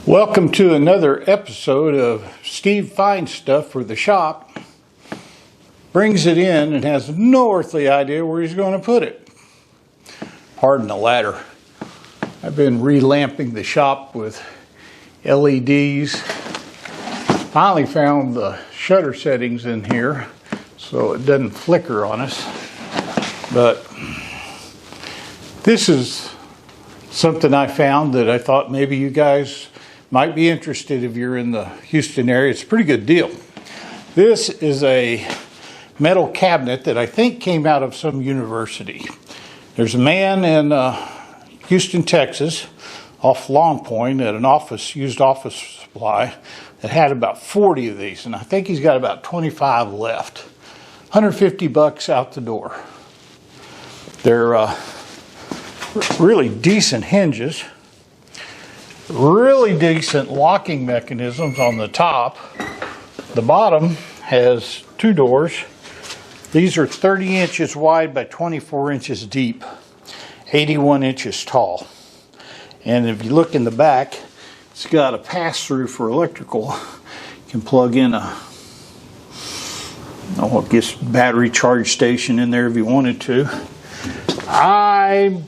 Welcome to another episode of Steve Finds Stuff for the Shop. Brings it in and has no earthly idea where he's going to put it. Pardon the ladder. I've been relamping the shop with LEDs. Finally found the shutter settings in here so it doesn't flicker on us. But this is something I found that I thought maybe you guys might be interested if you're in the Houston area. It's a pretty good deal. This is a metal cabinet that I think came out of some university. There's a man in Houston, Texas, off Long Point at an used office supply that had about 40 of these, and I think he's got about 25 left. 150 bucks out the door. They're really decent hinges. Really decent locking mechanisms on the top. The bottom has two doors. These are 30 inches wide by 24 inches deep, 81 inches tall. And if you look in the back, it's got a pass-through for electrical. You can plug in I guess battery charge station in there if you wanted to. I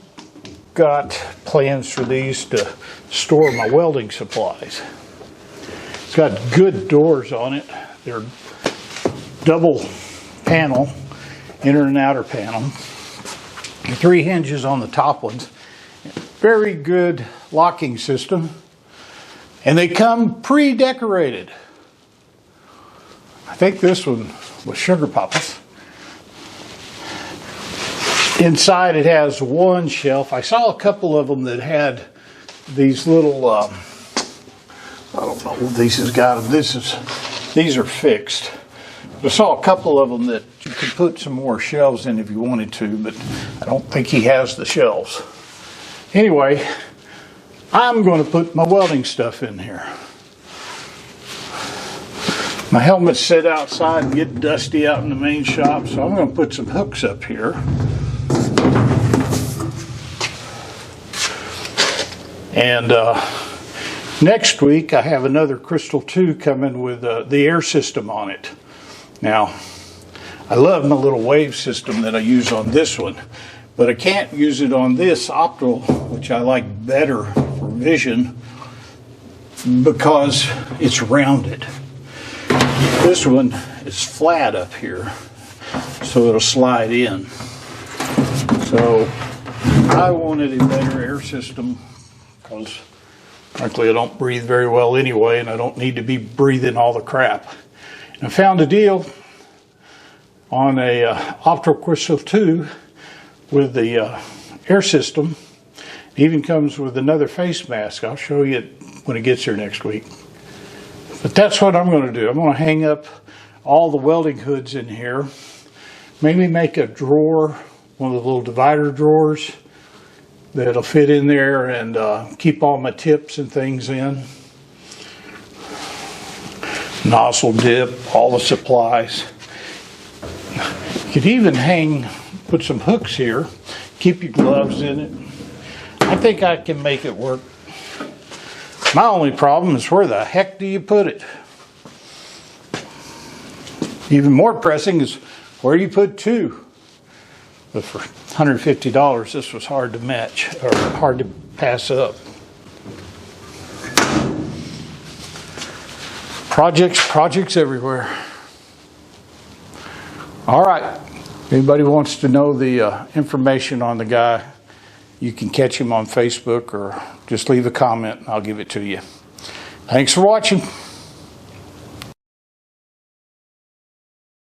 got plans for these to store my welding supplies. It's got good doors on it. They're double panel, inner and outer panel. The three hinges on the top ones. Very good locking system. And they come pre-decorated. I think this one was Sugar Papa's. Inside it has one shelf. I saw a couple of them that had these little, I don't know what these has got them. These are fixed. I saw a couple of them that you could put some more shelves in if you wanted to, but I don't think he has the shelves. Anyway, I'm going to put my welding stuff in here. My helmet's set outside and get dusty out in the main shop, so I'm going to put some hooks up here. And next week I have another Crystal 2 coming with the air system on it. Now, I love my little wave system that I use on this one, but I can't use it on this optical, which I like better for vision, because it's rounded. This one is flat up here, so it'll slide in. So I wanted a better air system because frankly I don't breathe very well anyway, and I don't need to be breathing all the crap. And I found a deal on a Optical Crystal 2 with the air system. It even comes with another face mask. I'll show you it when it gets here next week. But that's what I'm going to do. I'm going to hang up all the welding hoods in here. Maybe make a drawer, one of the little divider drawers that'll fit in there and keep all my tips and things in. Nozzle dip, all the supplies. You could even put some hooks here, keep your gloves in it. I think I can make it work. My only problem is where the heck do you put it? Even more pressing is where you put two. But for $150, this was hard to match, or hard to pass up. Projects everywhere. All right. If anybody wants to know the information on the guy, you can catch him on Facebook or just leave a comment and I'll give it to you. Thanks for watching.